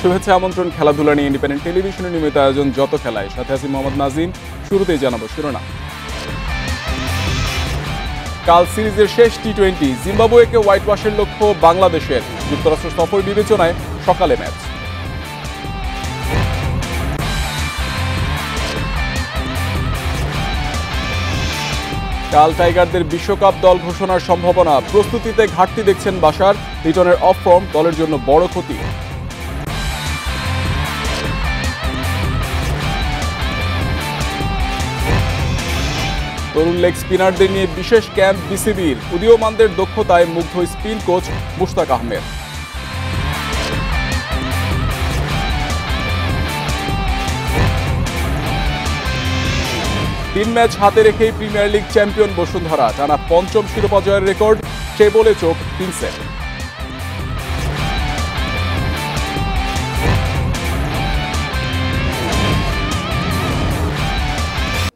শুভেচ্ছা আমন্ত্রণ খেলাধুলা নিয়ে ইন্ডিপেন্ডেন্ট টেলিভিশনের নিয়মিত আয়োজন যত খেলায়, সাথে আছি মোহাম্মদ নাজিম। শুরুতেই জানাবো শিরোনাম। কাল সিরিজের শেষ টি-20, জিম্বাবুয়েকে হোয়াইট ওয়াশের লক্ষ্য বাংলাদেশের। যুক্তরাষ্ট্র সফর বিবেচনায় সকালে ম্যাচ। কাল টাইগারদের বিশ্বকাপ দল ঘোষণার সম্ভাবনা, প্রস্তুতিতে ঘাটতি দেখছেন বাশার। লিটনের অফ ফর্ম দলের জন্য বড় ক্ষতি। তরুণ লেগ স্পিনারদের নিয়ে বিশেষ ক্যাম্প বিসিবির। উদীয়মানদের দক্ষতায় মুগ্ধ স্পিন কোচ মুশতাক আহমেদ। তিন ম্যাচ হাতে রেখেই প্রিমিয়ার লিগ চ্যাম্পিয়ন বসুন্ধরা, টানা পঞ্চম শিরোপা জয়ের রেকর্ড। সে বলে চোখ কিংসে।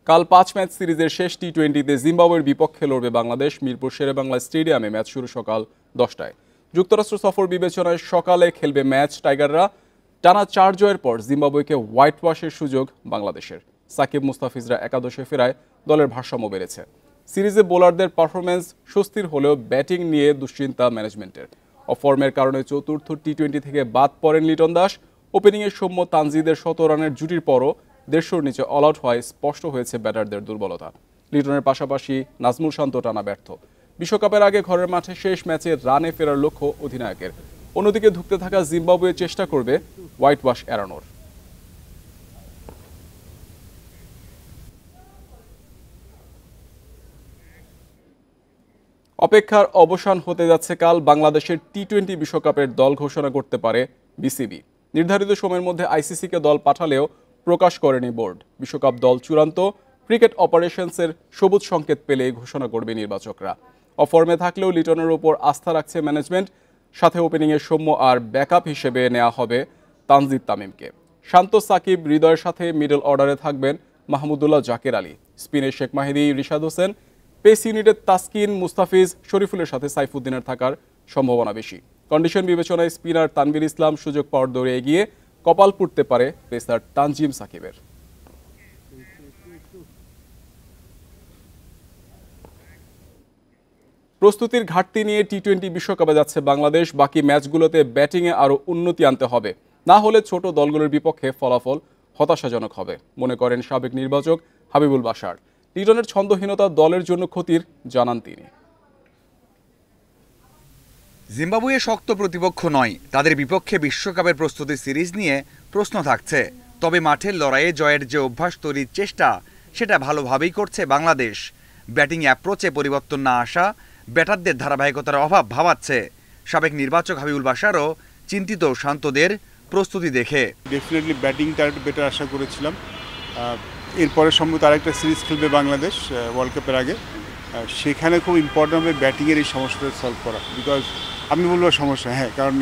কাল 5 ম্যাচ সিরিজের শেষ টি-20তে জিম্বাবুয়ের বিপক্ষে লড়বে বাংলাদেশ। মিরপুর শেরেবাংলা স্টেডিয়ামে ম্যাচ শুরু সকাল 10টায়। যুক্তরাষ্ট্র সফর বিবেচনায় সকালে খেলবে ম্যাচ টাইগাররা। টানা 4 জয়ের পর জিম্বাবুয়েকে হোয়াইট ওয়াশের সুযোগ বাংলাদেশের। সাকিব মুস্তাফিজরা একাদশে ফেরায় দলের ভারসাম্য বেড়েছে। সিরিজে বোলারদের পারফরম্যান্স স্বস্তির হলেও ব্যাটিং নিয়ে দুশ্চিন্তা ম্যানেজমেন্টের। অফর্মের কারণে চতুর্থ টি-20 থেকে বাদ পড়েন লিটন দাস। ওপেনিংয়ে সৌম্য তানজিদের 100 রানের জুটির পরও 150-র নিচে অল আউট হয় স্পষ্ট হয়েছে ব্যাটারদের দুর্বলতা। লিটনের পাশাপাশি নাজমুল শান্ত টানা ব্যর্থ। বিশ্বকাপের আগে ঘরের মাঠে শেষ ম্যাচে রানে ফেরার লক্ষ্য অধিনায়কের। অন্যদিকে ধুঁকতে থাকা জিম্বাবুয়ে চেষ্টা করবে হোয়াইট ওয়াশ এড়ানোর। অপেক্ষার অবসান হতে যাচ্ছে কাল। বাংলাদেশের টি-20 বিশ্বকাপের দল ঘোষণা করতে পারে বিসিবি। নির্ধারিত সময়ের মধ্যে আইসিসিকে দল পাঠালেও প্রকাশ করেনি বোর্ড। বিশ্বকাপ দল চূড়ান্ত, ক্রিকেট অপারেশনসের সবুজ সংকেত পেলে ঘোষণা করবে নির্বাচকরা। অফর্মে থাকলেও লিটনের ওপর আস্থা রাখছে ম্যানেজমেন্ট। সাথে ওপেনিংয়ে সৌম্য আর ব্যাকআপ হিসেবে নেওয়া হবে তানজিদ তামিমকে। শান্ত, সাকিব, হৃদয়ের সাথে মিডল অর্ডারে থাকবেন মাহমুদুল্লাহ, জাকের আলী। স্পিনে শেখ মাহিদি, রিশাদ হোসেন। পেস ইউনিটের তাসকিন, মুস্তাফিজ, শরীফুলের সাথে সাইফুদ্দিনের থাকার সম্ভাবনা বেশি। কন্ডিশন বিবেচনায় স্পিনার তানভীর ইসলাম সুযোগ পাওয়ার দৌড়ে এগিয়ে কপাল পুড়তে পারে পেসার তানজিম সাকিবের। প্রস্তুতির ঘাটতি নিয়ে টি-20 বিশ্বকাপে যাচ্ছে বাংলাদেশ। বাকি ম্যাচগুলোতে ব্যাটিংয়ে আরও উন্নতি আনতে হবে, না হলে ছোট দলগুলোর বিপক্ষে ফলাফল হতাশাজনক হবে, মনে করেন সাবেক নির্বাচক হাবিবুল বাশার। লিটনের ছন্দহীনতা দলের জন্য ক্ষতির, জানান তিনি। জিম্বাবুয়ে শক্ত প্রতিপক্ষ নয়, তাদের বিপক্ষে বিশ্বকাপের প্রস্তুতি সিরিজ নিয়ে প্রশ্ন থাকছে। তবে মাঠের লড়াইয়ে জয়ের যে অভ্যাস তৈরির চেষ্টা, সেটা ভালোভাবেই করছে বাংলাদেশ। ব্যাটিং অ্যাপ্রোচে পরিবর্তন না আসা ব্যাটারদের ধারাবাহিকতার অভাব ভাবাচ্ছে। সাবেক নির্বাচক হাবিবুল বাশারও চিন্তিত শান্তদের প্রস্তুতি দেখে। ডেফিনেটলি ব্যাটিংটা একটু বেটার আশা করেছিলাম। এরপরে সম্ভবত আরেকটা সিরিজ খেলবে বাংলাদেশ ওয়ার্ল্ড কাপের আগে। সেখানে খুব ইম্পর্টেন্ট হবে ব্যাটিংয়ের এই সমস্যাটা সলভ করা। বিকজ আমি বলবো সমস্যা, হ্যাঁ, কারণ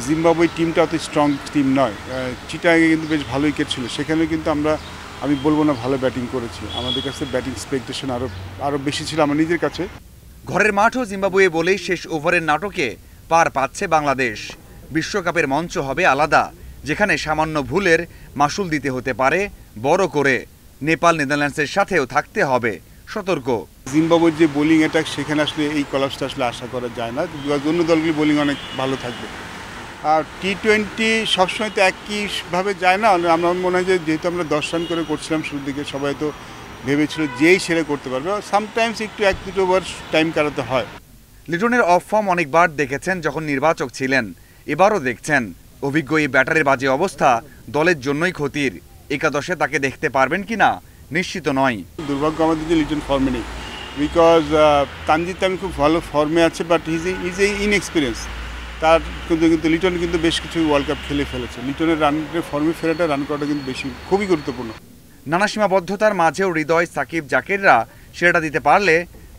জিম্বাবুয়ে টিমটা অত স্ট্রং টিম নয়। চিটাগাংয়ে কিন্তু বেশ ভালো উইকেট ছিল, সেখানে কিন্তু আমি বলবো না ভালো ব্যাটিং করেছি। আমাদের কাছে ব্যাটিং এক্সপেকটেশন আরও বেশি ছিল আমার নিজের কাছে। ঘরের মাঠও জিম্বাবুয়ে বলেই শেষ ওভারের নাটকে পার পাচ্ছে বাংলাদেশ। বিশ্বকাপের মঞ্চ হবে আলাদা, যেখানে সামান্য ভুলের মাসুল দিতে হতে পারে বড় করে। নেপাল, নেদারল্যান্ডসের সাথেও থাকতে হবে সতর্ক। জিম্বাবুয়ের যে বোলিং অ্যাটাক, সেখানে আসলে এই কলাপসটা আসলে আশা করা যায় না, বিকজ অন্য দলগুলি বোলিং অনেক ভালো থাকবে। আর টি-20 সবসময় তো একইভাবে যায় না। আমার মনে হয় যে যেহেতু আমরা 10 রান করে করছিলাম শুরুর দিকে, সবাই তো ভেবেছিল যেই সেরে করতে পারবে। সামটাইমস একটু 1-2 ওভার টাইম কাটাতে হয়। লিটনের অফ ফর্ম অনেকবার দেখেছেন যখন নির্বাচক ছিলেন, এবারও দেখছেন। অভিজ্ঞ এই ব্যাটারের বাজে অবস্থা দলের জন্যই ক্ষতির। একাদশে তাকে দেখতে পারবেন কিনা নিশ্চিত নয়। দুর্ভাগ্য আমাদের যে লিটন ফর্মে নেই, বিকজ তানজিদ তামিম খুব ভালো ফর্মে আছে, বাট ইজ এ ইনএক্সপিরিয়েন্স। তার কিন্তু লিটন কিন্তু বেশ কিছু ওয়ার্ল্ড কাপ খেলে ফেলেছে। লিটনের রানের ফর্মে ফেরাটা, রান করাটা কিন্তু খুবই গুরুত্বপূর্ণ। নানা সীমাবদ্ধতার মাঝেও হৃদয়, সাকিব, জাকেররা সেটা দিতে পারলে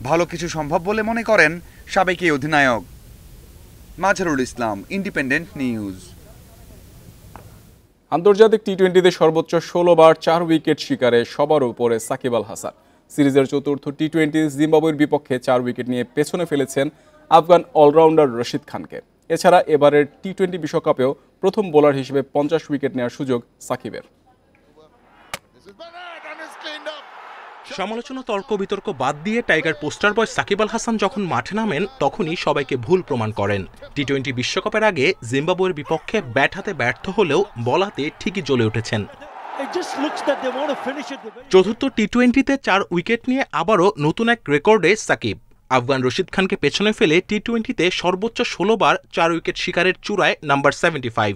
ভালো কিছু সম্ভব বলে মনে করেন সাবেক এই অধিনায়ক। Mazharul Islam, independent news. আন্তর্জাতিক টি-20তে সর্বোচ্চ 16 বার 4 উইকেট শিকারে সবার উপরে সাকিব আল হাসান। সিরিজের চতুর্থ টি-20 জিম্বাবুয়ের বিপক্ষে 4 উইকেট নিয়ে পেছনে ফেলেছেন আফগান অলরাউন্ডার রশিদ খানকে। এছাড়া এবারের টি-20 বিশ্বকাপেও প্রথম বোলার হিসেবে 50 উইকেট নেওয়ার সুযোগ সাকিবের। সমালোচনা তর্ক বিতর্ক বাদ দিয়ে টাইগার পোস্টার বয় সাকিব আল হাসান যখন মাঠে নামেন তখনই সবাইকে ভুল প্রমাণ করেন। টি-20 বিশ্বকাপের আগে জিম্বাবুয়ের বিপক্ষে ব্যাট হাতে ব্যর্থ হলেও বল হাতে ঠিকই জ্বলে উঠেছেন। চতুর্থ টি-20তে 4 উইকেট নিয়ে আবারও নতুন এক রেকর্ডে সাকিব। আফগান রশিদ খানকে পেছনে ফেলে টি-20তে সর্বোচ্চ 16 বার 4 উইকেট শিকারের চূড়ায় নাম্বার 75।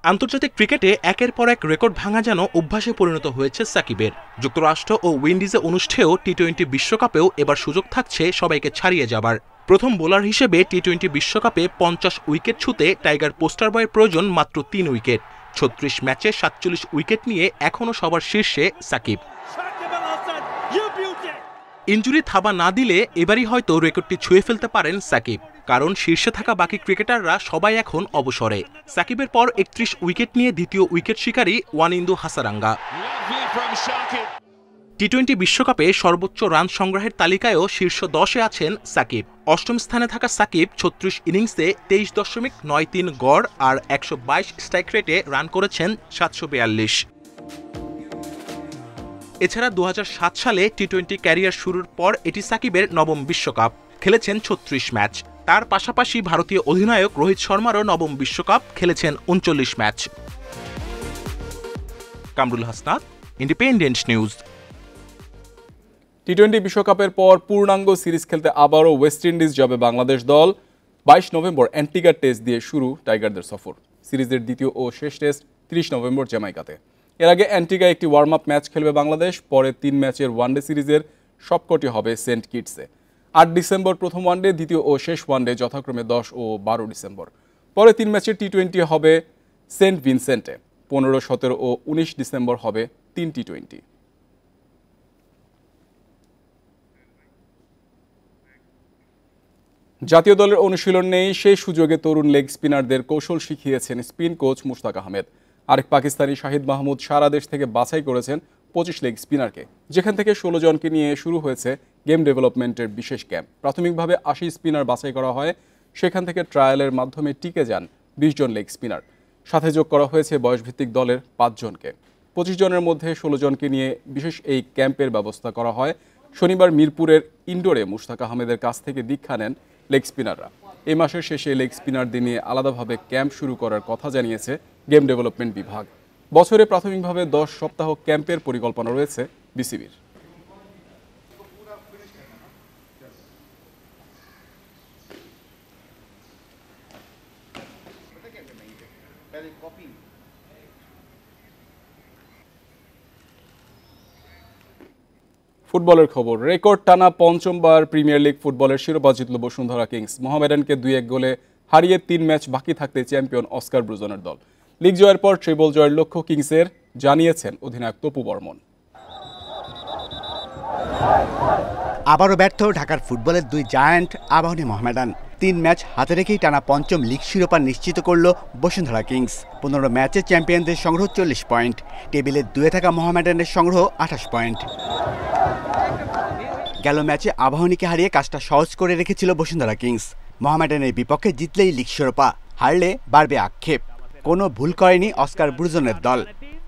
আন্তর্জাতিক ক্রিকেটে একের পর এক রেকর্ড ভাঙা যেন অভ্যাসে পরিণত হয়েছে সাকিবের। যুক্তরাষ্ট্র ও উইন্ডিজে অনুষ্ঠেয় টি-20 বিশ্বকাপেও এবার সুযোগ থাকছে সবাইকে ছাড়িয়ে যাবার। প্রথম বোলার হিসেবে টি-20 বিশ্বকাপে 50 উইকেট ছুঁতে টাইগার পোস্টার বয়ের প্রয়োজন মাত্র 3 উইকেট। 36 ম্যাচে 47 উইকেট নিয়ে এখনও সবার শীর্ষে সাকিব। ইনজুরি থাবা না দিলে এবারই হয়তো রেকর্ডটি ছুঁয়ে ফেলতে পারেন সাকিব, কারণ শীর্ষে থাকা বাকি ক্রিকেটাররা সবাই এখন অবসরে। সাকিবের পর 31 উইকেট নিয়ে দ্বিতীয় উইকেট শিকারী ওয়ানিন্দু হাসারাঙ্গা। টি-20 বিশ্বকাপে সর্বোচ্চ রান সংগ্রহের তালিকায়ও শীর্ষ 10-এ আছেন সাকিব। অষ্টম স্থানে থাকা সাকিব 36 ইনিংসে 23.93 গড় আর 122 স্ট্রাইক রেটে রান করেছেন 742। এছাড়া 2007 সালে টি-20 ক্যারিয়ার শুরুর পর এটি সাকিবের নবম বিশ্বকাপ। খেলেছেন 36 ম্যাচ। তার পাশাপাশি ভারতীয় অধিনায়ক রোহিত শর্মারও নবম বিশ্বকাপ, খেলেছেন 39 match. Kamrul Hasnat, independent news. টি-20 বিশ্বকাপের পর পূর্ণাঙ্গ সিরিজ খেলতে আবারও ওয়েস্ট ইন্ডিজ যাবে বাংলাদেশ দল। 22 নভেম্বর অ্যান্টিগা টেস্ট দিয়ে শুরু টাইগারদের সফর। সিরিজের দ্বিতীয় ও শেষ টেস্ট 30 নভেম্বর জ্যামাইকাতে। এর আগে অ্যান্টিগা একটি ওয়ার্ম আপ ম্যাচ খেলবে বাংলাদেশ। পরে 3 ম্যাচের ওয়ানডে সিরিজের সবকটি হবে সেন্ট কিটসে। 8 ডিসেম্বর প্রথম ওয়ানডে, দ্বিতীয় ও শেষ ওয়ানডে যথাক্রমে 10 ও 12 ডিসেম্বর। পরে 3 ম্যাচের টি-20 হবে সেন্ট ভিনসেন্টে। 15, 17 ও 19 ডিসেম্বর হবে 3 টি-20। জাতীয় দলের অনুশীলন নেই, সেই সুযোগে তরুণ লেগ স্পিনারদের কৌশল শিখিয়েছেন স্পিন কোচ মুশতাক আহমেদ। আরেক পাকিস্তানি শাহিদ মাহমুদ সারা দেশ থেকে বাছাই করেছেন 25 লেগ স্পিনারকে, যেখান থেকে 16 জনকে নিয়ে শুরু হয়েছে গেম ডেভেলপমেন্টের বিশেষ ক্যাম্প। প্রাথমিকভাবে 80 স্পিনার বাছাই করা হয়, সেখান থেকে ট্রায়ালের মাধ্যমে টিকে যান 20 জন লেগ স্পিনার। সাথে যোগ করা হয়েছে বয়সভিত্তিক দলের 5 জনকে। 25 জনের মধ্যে 16 জনকে নিয়ে বিশেষ এই ক্যাম্পের ব্যবস্থা করা হয়। শনিবার মিরপুরের ইনডোরে মুশতাক আহমেদের কাছ থেকে দীক্ষা নেন লেগ স্পিনাররা। এই মাসের শেষে লেগ স্পিনারদের নিয়ে আলাদাভাবে ক্যাম্প শুরু করার কথা জানিয়েছে গেম ডেভেলপমেন্ট বিভাগ। বছরে প্রাথমিকভাবে 10 সপ্তাহ ক্যাম্পের পরিকল্পনা রয়েছে বিসিবির। ফুটবলের খবর। রেকর্ড টানা পঞ্চমবার প্রিমিয়ার লিগ ফুটবলের শিরোপা জিতল বসুন্ধরা কিংস। মোহামেডানকে 2-1 গোলে হারিয়ে 3 ম্যাচ বাকি থাকতে চ্যাম্পিয়ন অস্কার ব্রুজনের দল। লিগ জয়ের পর ট্রিপল জয়ের লক্ষ্য কিংসের, জানিয়েছেন অধিনায়ক তপু বর্মন। আবারও ব্যর্থ ঢাকার ফুটবলের 2 জায়ান্ট আবাহনী মোহামেডান। 3 ম্যাচ হাতে রেখেই টানা পঞ্চম লিগ শিরোপা নিশ্চিত করল বসুন্ধরা কিংস। 15 ম্যাচে চ্যাম্পিয়নদের সংগ্রহ 40 পয়েন্ট। টেবিলে 2-এ থাকা মোহামেডানের সংগ্রহ 28 পয়েন্ট। গেল ম্যাচে আবাহনীকে হারিয়ে কাজটা সহজ করে রেখেছিল বসুন্ধরা কিংস। মোহামেডানের বিপক্ষে জিতলেই লিগ শিরোপা, হারলে বাড়বে আক্ষেপ। কোনো ভুল করেনি অস্কার ব্রুজনের দল।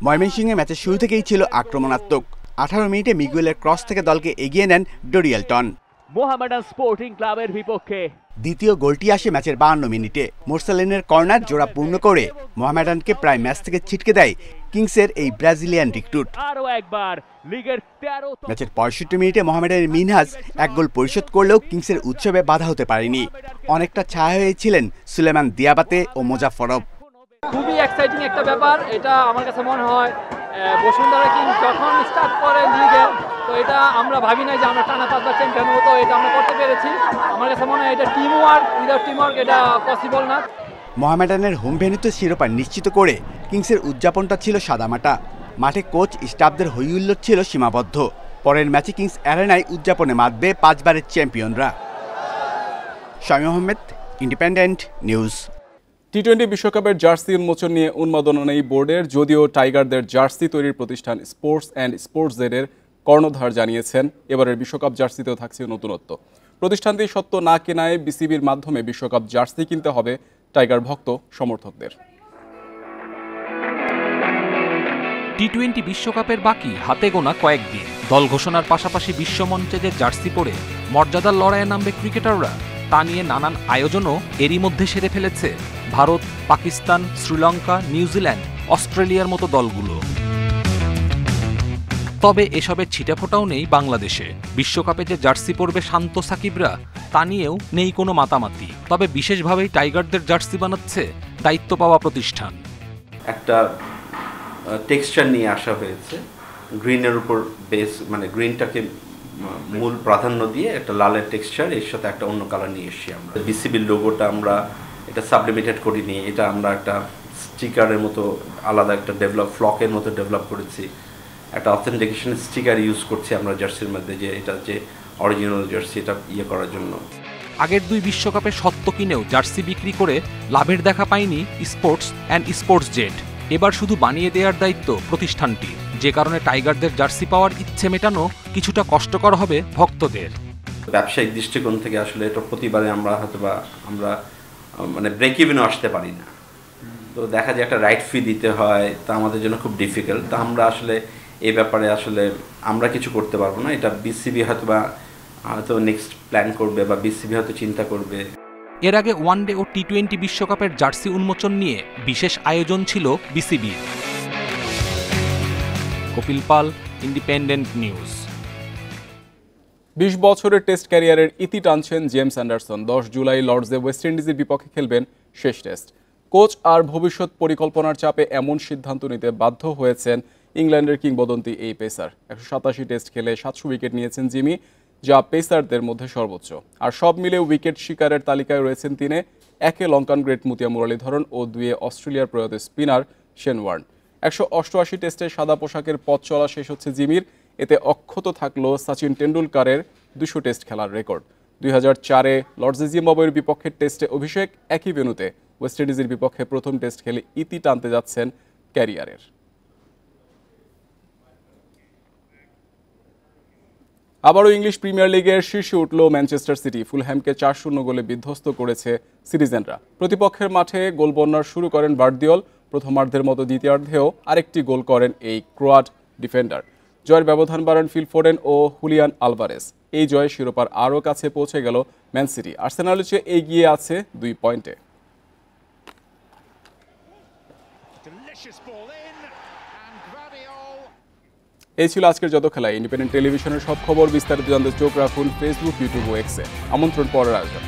ময়মনসিংহে ম্যাচের শুরু থেকেই ছিল আক্রমণাত্মক। 18 মিনিটে মিগুয়েলের ক্রস থেকে দলকে এগিয়ে নেন ডোরিয়েলটন। মোহামেডান স্পোর্টিং ক্লাবের বিপক্ষে দ্বিতীয় গোলটি আসে ম্যাচের 52 মিনিটে। মোরসালিনের কর্নার জোড়া পূর্ণ করে মোহামেডানকে প্রায় ম্যাচ থেকে ছিটকে দেয় কিংসের এই ব্রাজিলিয়ান রিক্রুট। আরও একবার লিগের 13 ম্যাচের 65 মিনিটে মোহামেডানের মিনহাজ 1 গোল পরিশোধ করলেও কিংসের উৎসবে বাধা হতে পারেনি। অনেকটা ছায়া হয়েছিলেন সুলেমান দিয়াবাতে ও মোজাফফরব। খুবই এক্সাইটিং একটা ব্যাপার। এটা আমার কাছে মনে হয় বসুন্ধরা কিংস যখন স্টার্ট করে লিগে, তো এটা আমরা ভাবি নাই যে আমরা টানা 5 বার চ্যাম্পিয়ন হবো, তো এটা আমরা করতে পেরেছি। আমার কাছে মনে হয় এটা team work, without team work এটা পসিবল না। মোহামেডানের হোম ভেন্যুতে শিরোপা নিশ্চিত করে কিংসের উদযাপনটা ছিল সাদামাটা। মাঠে কোচ স্টাফদের হইহুল্লোড় ছিল সীমাবদ্ধ। পরের ম্যাচে কিংস অ্যারেনায় উদযাপনে মাতবে 5 বারের চ্যাম্পিয়নরা। Shamim Ahmed, independent news. টি-20 বিশ্বকাপের জার্সি উন্মোচন নিয়ে উন্মাদনা নেই বোর্ডের। যদিও টাইগারদের জার্সি তৈরির প্রতিষ্ঠান স্পোর্টস অ্যান্ড স্পোর্টস জেডের কর্ণধার জানিয়েছেন এবারের বিশ্বকাপ জার্সিতেও থাকছে নতুনত্ব। প্রতিষ্ঠানটি সত্য না কেনায় বিসিবির মাধ্যমে বিশ্বকাপ জার্সি কিনতে হবে টাইগার ভক্ত সমর্থকদের। টি-20 বিশ্বকাপের বাকি হাতে গোনা কয়েকদিন। দল ঘোষণার পাশাপাশি বিশ্বমঞ্চে যে জার্সি পরে মর্যাদার লড়াইয়ে নামবে ক্রিকেটাররা, তা নিয়ে নানান আয়োজনও এরই মধ্যে সেরে ফেলেছে ভারত, পাকিস্তান, শ্রীলঙ্কা, নিউজিল্যান্ড, অস্ট্রেলিয়ার মতো দলগুলো। তবে এসবের ছিটেফোঁটাও নেই বাংলাদেশে। বিশ্বকাপে যে জার্সি পরবে শান্ত সাকিবরা, তা নিয়েও নেই কোনো মাতামাতি। তবে বিশেষভাবেই টাইগারদের জার্সি বানাচ্ছে দায়িত্ব পাওয়া প্রতিষ্ঠান। একটা টেক্সচার নিয়ে আসা হয়েছে, গ্রিনের উপর বেস, মানে গ্রিনটাকে মূল প্রাধান্য দিয়ে একটা লালের টেক্সচার, এর সাথে একটা অন্য কালার নিয়ে এসেছি আমরা। বিসিবির লোগোটা আমরা এটা সাবলিমেটেড করিনি, এটা আমরা একটা স্টিকারের মতো আলাদা একটা ফ্লকের মতো ডেভেলপ করেছি। একটা অথেন্টিকেশন স্টিকার ইউজ করছি আমরা জার্সির মধ্যে, যে এটা যে অরিজিনাল জার্সি, এটা করার জন্য। আগের 2 বিশ্বকাপে সত্য কিনেও জার্সি বিক্রি করে লাভের দেখা পায়নি স্পোর্টস অ্যান্ড স্পোর্টস জেট। এবার শুধু বানিয়ে দেওয়ার দায়িত্ব প্রতিষ্ঠানটি, যে কারণে টাইগারদের জার্সি পাওয়ার ইচ্ছে মেটানো কিছুটা কষ্টকর হবে ভক্তদের। ব্যবসায়িক দৃষ্টিকোণ থেকে আসলে এটা প্রতিবারে আমরা মানে ব্রেক ইভেনও আসতে পারি না। তো দেখা যায় একটা রাইট ফি দিতে হয়, তা আমাদের জন্য খুব ডিফিকাল্ট। তা আমরা আসলে এই ব্যাপারে আসলে আমরা কিছু করতে পারবো না। এটা বিসিবি হয়তো নেক্সট প্ল্যান করবে, বা বিসিবি হয়তো চিন্তা করবে। এর আগে ওয়ানডে ও টি-20 বিশ্বকাপের জার্সি উন্মোচন নিয়ে বিশেষ আয়োজন ছিল বিসিবির। কপিল পাল, ইন্ডিপেন্ডেন্ট নিউজ। 20 বছরের টেস্ট ক্যারিয়ারের ইতি টানছেন জেমস অ্যান্ডারসন। 10 জুলাই লর্ডসে ওয়েস্ট ইন্ডিজের বিপক্ষে খেলবেন শেষ টেস্ট। কোচ আর ভবিষ্যৎ পরিকল্পনার চাপে এমন সিদ্ধান্ত নিতে বাধ্য হয়েছেন ইংল্যান্ডের কিংবদন্তি এই পেসার। 187 টেস্ট খেলে 700 উইকেট নিয়েছেন জিমি, যা পেসারদের মধ্যে সর্বোচ্চ। আর সব মিলে উইকেট শিকারের তালিকায় রয়েছেন 3-এ, 1-এ লঙ্কান গ্রেট মুতিয়া মুরলীধরন ও 2-এ অস্ট্রেলিয়ার প্রয়াত স্পিনার শেন ওয়ার্ন। 188 টেস্টে সাদা পোশাকের পথ চলা শেষ হচ্ছে জিমির। এতে অক্ষত থাকল সচিন টেন্ডুলকারের 200 টেস্ট খেলার রেকর্ড। 2004-এ লর্ডসে জিম্বাবুয়ের বিপক্ষে টেস্টে অভিষেক, একই ভেন্যুতে ওয়েস্ট ইন্ডিজের বিপক্ষে প্রথম টেস্ট খেলে ইতি টানতে যাচ্ছেন ক্যারিয়ারের। আবারও ইংলিশ প্রিমিয়ার লিগের শীর্ষে উঠল ম্যানচেস্টার সিটি। ফুলহ্যামকে 4-0 গোলে বিধ্বস্ত করেছে সিটিজেনরা। প্রতিপক্ষের মাঠে গোলবন্যা শুরু করেন বার্দিওল। প্রথমার্ধের মতো দ্বিতীয়ার্ধেও আরেকটি গোল করেন এই ক্রোয়াট ডিফেন্ডার। জয়ের ব্যবধান বাড়ান ফিল ফোডেন ও হুলিয়ান আলভারেস। এই জয়ে শিরোপার আরও কাছে পৌঁছে গেল ম্যান সিটি। আর্সেনালের চেয়ে এগিয়ে আছে 2 পয়েন্টে। এই ছিল আজকের যত খেলা। ইন্ডিপেন্ডেন্ট টেলিভিশনের সব খবর বিস্তারিত জানতে চোখ রাখুন ফেসবুক, ইউটিউব ও এক্সে। আমন্ত্রণ পরের আয়োজন।